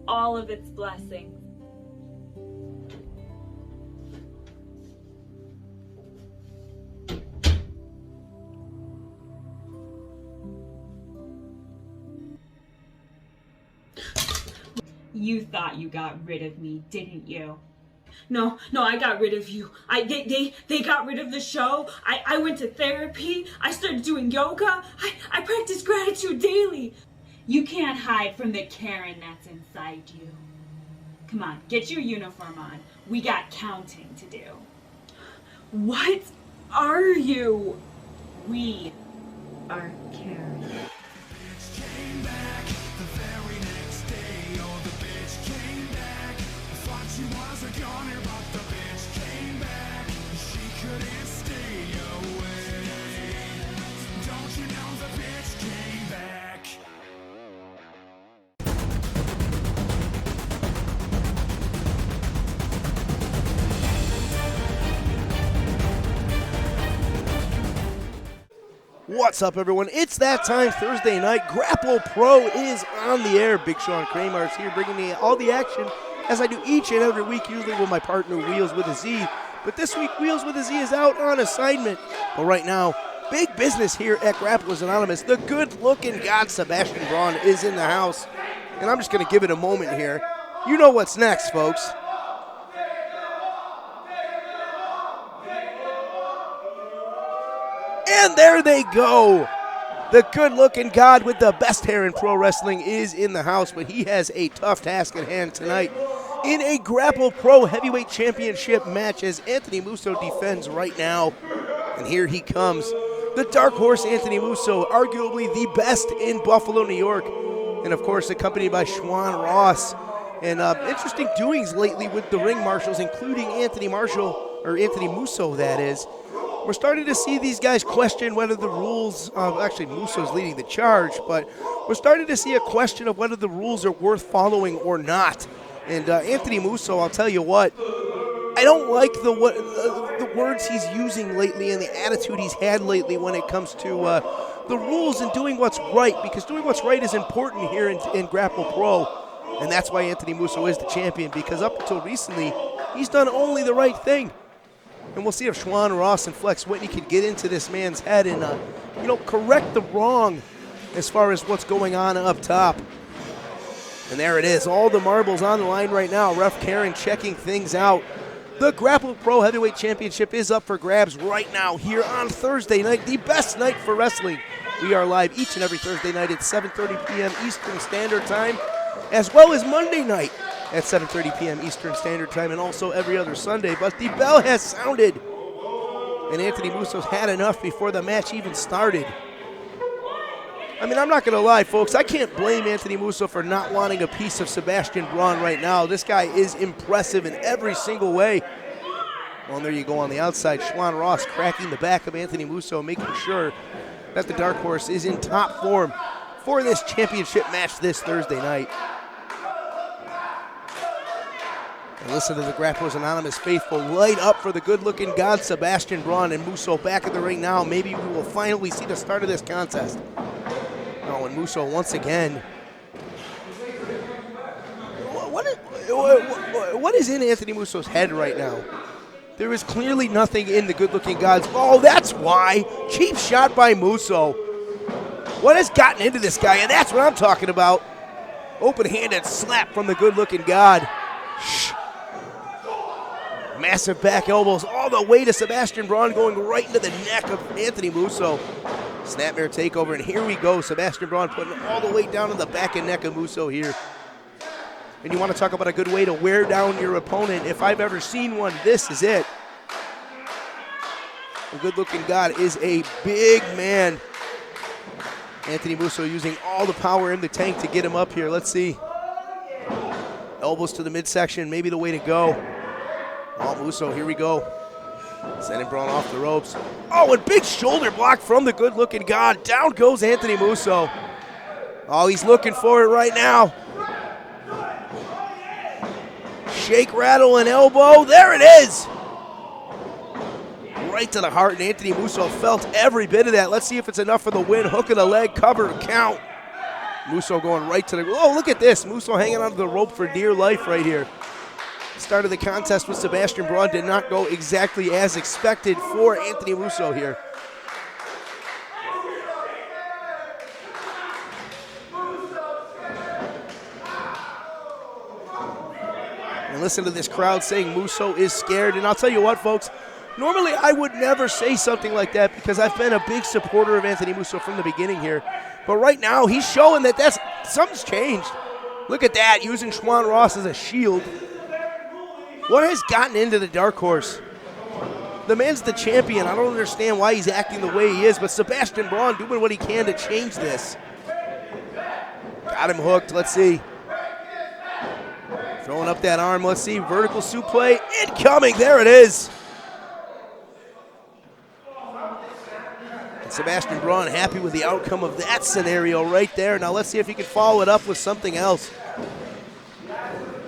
all of its blessings. You thought you got rid of me, didn't you? No, I got rid of you. They got rid of the show. I went to therapy. I started doing yoga. I practiced gratitude daily. You can't hide from the Karen that's inside you. Come on, get your uniform on. We got counting to do. What are you? We are Karen. She was a goner, but the bitch came back. She couldn't stay away. Don't you know the bitch came back? What's up, everyone? It's that time, Thursday night. Grapple Pro is on the air. Big Sean Kramer is here bringing me all the action, as I do each and every week, usually with my partner, Wheels with a Z. But this week, Wheels with a Z is out on assignment. But right now, big business here at Grapplers Anonymous. The good-looking god, Sebastian Braun, is in the house. And I'm just going to give it a moment here. You know what's next, folks. And there they go. The good-looking god with the best hair in pro wrestling is in the house, but he has a tough task at hand tonight in a Grapple Pro Heavyweight Championship match as Anthony Musso defends right now. And here he comes, the dark horse Anthony Musso, arguably the best in Buffalo, New York, and of course accompanied by Schwan Ross. And interesting doings lately with the ring marshals, including Anthony Musso, that is. We're starting to see these guys question whether the rules, actually Musso's leading the charge, but we're starting to see a question of whether the rules are worth following or not. And Anthony Musso, I'll tell you what, I don't like the words he's using lately and the attitude he's had lately when it comes to the rules and doing what's right, because doing what's right is important here in Grapple Pro, and that's why Anthony Musso is the champion, because up until recently, he's done only the right thing. And we'll see if Schwan Ross and Flex Whitney can get into this man's head and, correct the wrong as far as what's going on up top. And there it is, all the marbles on the line right now. Ref Karen checking things out. The Grapple Pro Heavyweight Championship is up for grabs right now here on Thursday night, the best night for wrestling. We are live each and every Thursday night at 7:30 p.m. Eastern Standard Time, as well as Monday night at 7:30 p.m. Eastern Standard Time, and also every other Sunday. But the bell has sounded, and Anthony Musso's had enough before the match even started. I mean, I'm not going to lie, folks. I can't blame Anthony Musso for not wanting a piece of Sebastian Braun right now. This guy is impressive in every single way. Well, and there you go on the outside. Schwan Ross cracking the back of Anthony Musso, making sure that the Dark Horse is in top form for this championship match this Thursday night. And listen to the Grapplers Anonymous faithful light up for the good-looking god Sebastian Braun, and Musso back in the ring now. Maybe we will finally see the start of this contest. Oh, and Musso once again. What is in Anthony Musso's head right now? There is clearly nothing in the good-looking god's. Oh, that's why. Cheap shot by Musso. What has gotten into this guy? And that's what I'm talking about. Open-handed slap from the good-looking god. Shh. Massive back elbows all the way to Sebastian Braun, going right into the neck of Anthony Musso. Snapmare takeover, and here we go. Sebastian Braun putting it all the way down to the back and neck of Musso here. And you want to talk about a good way to wear down your opponent. If I've ever seen one, this is it. The good-looking god is a big man. Anthony Musso using all the power in the tank to get him up here. Let's see. Elbows to the midsection, maybe the way to go. Oh, Musso, here we go. Sending Braun off the ropes. Oh, and big shoulder block from the good-looking god. Down goes Anthony Musso. Oh, he's looking for it right now. Shake, rattle, and elbow. There it is. Right to the heart, and Anthony Musso felt every bit of that. Let's see if it's enough for the win. Hook of the leg, cover, count. Musso going right to the, oh, look at this. Musso hanging onto the rope for dear life right here. Start of the contest with Sebastian Braun did not go exactly as expected for Anthony Musso here. And listen to this crowd saying Musso is scared. And I'll tell you what, folks, normally I would never say something like that because I've been a big supporter of Anthony Musso from the beginning here. But right now, he's showing that something's changed. Look at that, using Schwan Ross as a shield. What has gotten into the Dark Horse? The man's the champion. I don't understand why he's acting the way he is, but Sebastian Braun doing what he can to change this. Got him hooked, let's see. Throwing up that arm, let's see. Vertical suplex, incoming, there it is. And Sebastian Braun happy with the outcome of that scenario right there. Now let's see if he can follow it up with something else.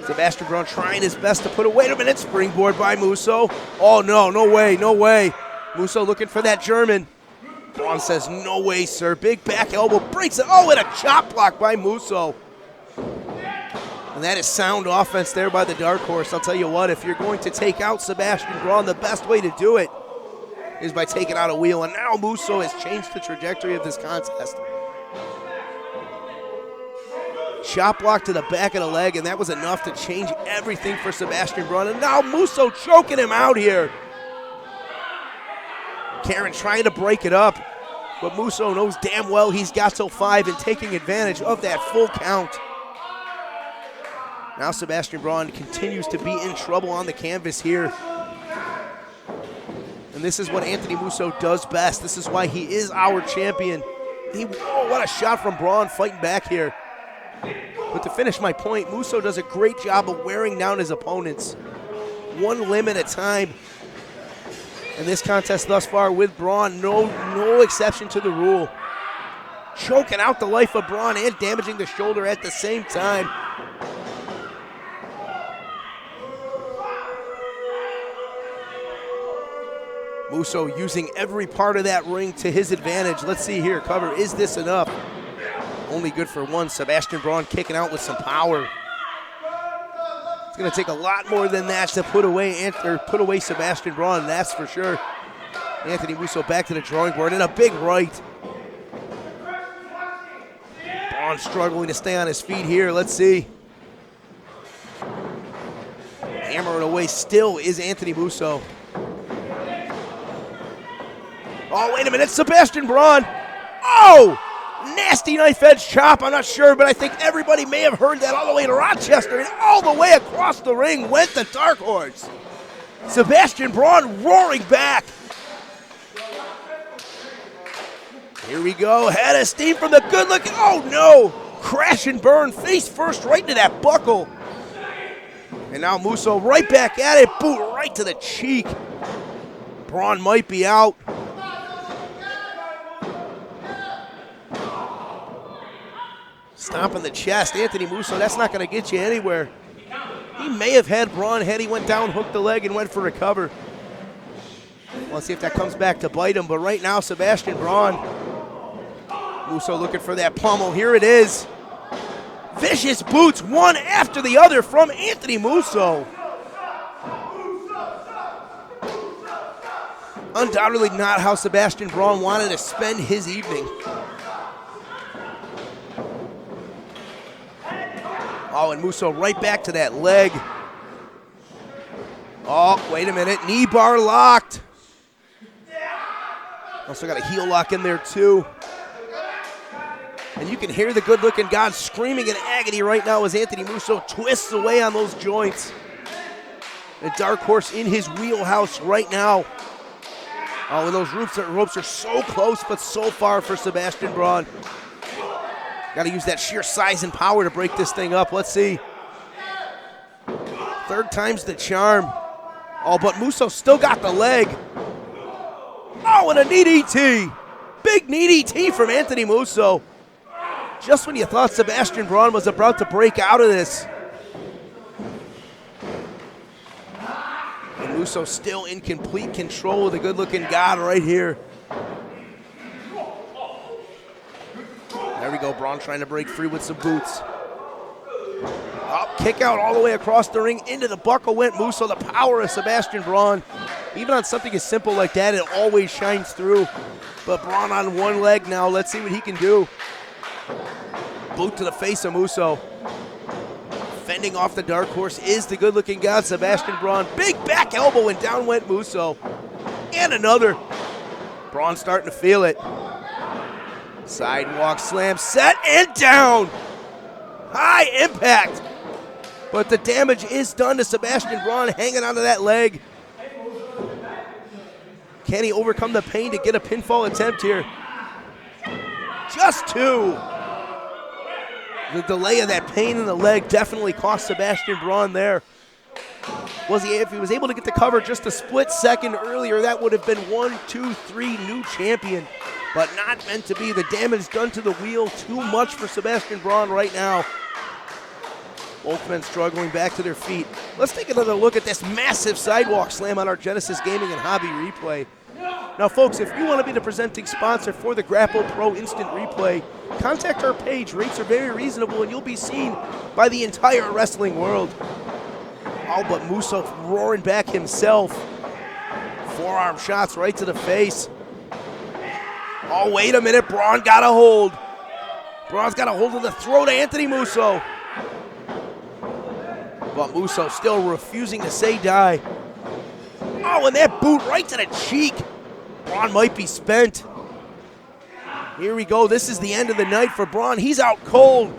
Sebastian Braun trying his best to put a, wait a minute, springboard by Musso. Oh no, no way, no way. Musso looking for that German. Braun says, no way, sir. Big back elbow, breaks it. Oh, and a chop block by Musso. And that is sound offense there by the Dark Horse. I'll tell you what, if you're going to take out Sebastian Braun, the best way to do it is by taking out a wheel. And now Musso has changed the trajectory of this contest. Chop block to the back of the leg, and that was enough to change everything for Sebastian Braun. And now Musso choking him out here. Karen trying to break it up, but Musso knows damn well he's got till 5 and taking advantage of that full count. Now Sebastian Braun continues to be in trouble on the canvas here. And this is what Anthony Musso does best. This is why he is our champion. Oh, what a shot from Braun fighting back here. But to finish my point, Musso does a great job of wearing down his opponents. One limb at a time. In this contest thus far with Braun, no exception to the rule. Choking out the life of Braun and damaging the shoulder at the same time. Musso using every part of that ring to his advantage. Let's see here, cover, is this enough? Only good for one. Sebastian Braun kicking out with some power. It's going to take a lot more than that to put away Sebastian Braun, that's for sure. Anthony Musso back to the drawing board and a big right. Braun struggling to stay on his feet here. Let's see. Hammering away still is Anthony Musso. Oh, wait a minute, Sebastian Braun. Oh! Nasty knife edge chop, I'm not sure, but I think everybody may have heard that all the way to Rochester, and all the way across the ring went the Dark Horse. Sebastian Braun roaring back. Here we go, head of steam from the good looking, oh no! Crash and burn, face first right into that buckle. And now Musso right back at it, boot right to the cheek. Braun might be out. Stomping the chest, Anthony Musso, that's not going to get you anywhere. He may have had Braun had he went down, hooked the leg, and went for a cover. Let's see if that comes back to bite him, but right now, Sebastian Braun. Musso looking for that pummel, here it is. Vicious boots, one after the other from Anthony Musso. Undoubtedly not how Sebastian Braun wanted to spend his evening. Oh, and Musso right back to that leg. Oh, wait a minute. Knee bar locked. Also got a heel lock in there, too. And you can hear the good-looking God screaming in agony right now as Anthony Musso twists away on those joints. The Dark Horse in his wheelhouse right now. Oh, and those ropes are so close but so far for Sebastian Braun. Got to use that sheer size and power to break this thing up. Let's see. Third time's the charm. Oh, but Musso still got the leg. Oh, and a knee DT. Big knee DT from Anthony Musso. Just when you thought Sebastian Braun was about to break out of this. And Musso still in complete control of the good-looking God right here. There we go, Braun trying to break free with some boots. Up, kick out all the way across the ring. Into the buckle went Musso. The power of Sebastian Braun. Even on something as simple like that, it always shines through. But Braun on one leg now. Let's see what he can do. Boot to the face of Musso. Fending off the dark horse is the good-looking god, Sebastian Braun. Big back elbow, and down went Musso. And another. Braun starting to feel it. Sidewalk slam, set and down. High impact. But the damage is done to Sebastian Braun, hanging onto that leg. Can he overcome the pain to get a pinfall attempt here? Just two. The delay of that pain in the leg definitely cost Sebastian Braun there. If he was able to get the cover just a split second earlier, that would have been 1, 2, 3, new champion. But not meant to be. The damage done to the wheel, too much for Sebastian Braun right now. Both men struggling back to their feet. Let's take another look at this massive sidewalk slam on our Genesis Gaming and Hobby replay. Now, folks, if you want to be the presenting sponsor for the Grapple Pro Instant Replay, contact our page. Rates are very reasonable, and you'll be seen by the entire wrestling world. Oh, but Musso roaring back himself. Forearm shots right to the face. Oh, wait a minute. Braun got a hold. Braun's got a hold of the throat of Anthony Musso. But Musso still refusing to say die. Oh, and that boot right to the cheek. Braun might be spent. Here we go. This is the end of the night for Braun. He's out cold.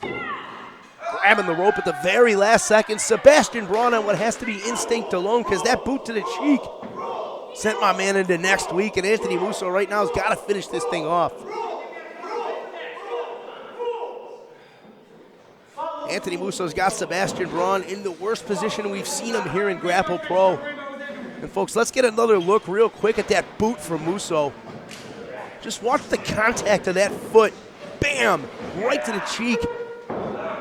Grabbing the rope at the very last second. Sebastian Braun on what has to be instinct alone, because that boot to the cheek sent my man into next week, and Anthony Musso right now has got to finish this thing off. Anthony Musso's got Sebastian Braun in the worst position we've seen him here in Grapple Pro. And folks, let's get another look real quick at that boot from Musso. Just watch the contact of that foot. Bam! Right to the cheek.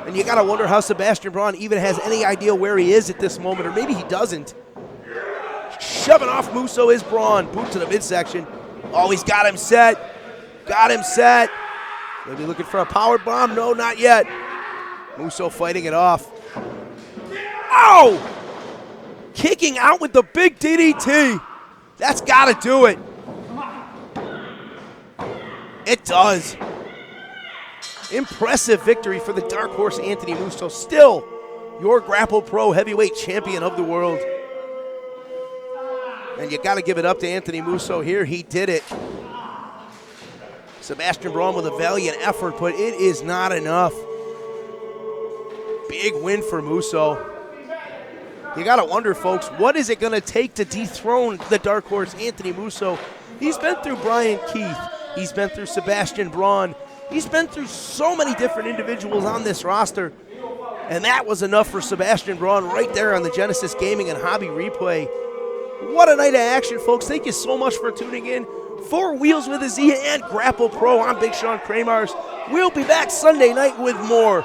And you gotta wonder how Sebastian Braun even has any idea where he is at this moment, or maybe he doesn't. Shoving off Musso is Braun. Boot to the midsection. Oh, he's got him set. Got him set. Maybe looking for a power bomb. No, not yet. Musso fighting it off. Oh! Kicking out with the big DDT. That's got to do it. It does. Impressive victory for the Dark Horse Anthony Musso. Still your Grapple Pro Heavyweight Champion of the world. And you got to give it up to Anthony Musso here. He did it. Sebastian Braun with a valiant effort, but it is not enough. Big win for Musso. You got to wonder, folks, what is it going to take to dethrone the Dark Horse Anthony Musso? He's been through Brian Keith. He's been through Sebastian Braun. He's been through so many different individuals on this roster. And that was enough for Sebastian Braun right there on the Genesis Gaming and Hobby replay. What a night of action, folks. Thank you so much for tuning in. For Wheels with a Z and Grapple Pro, I'm Big Sean Kramars. We'll be back Sunday night with more.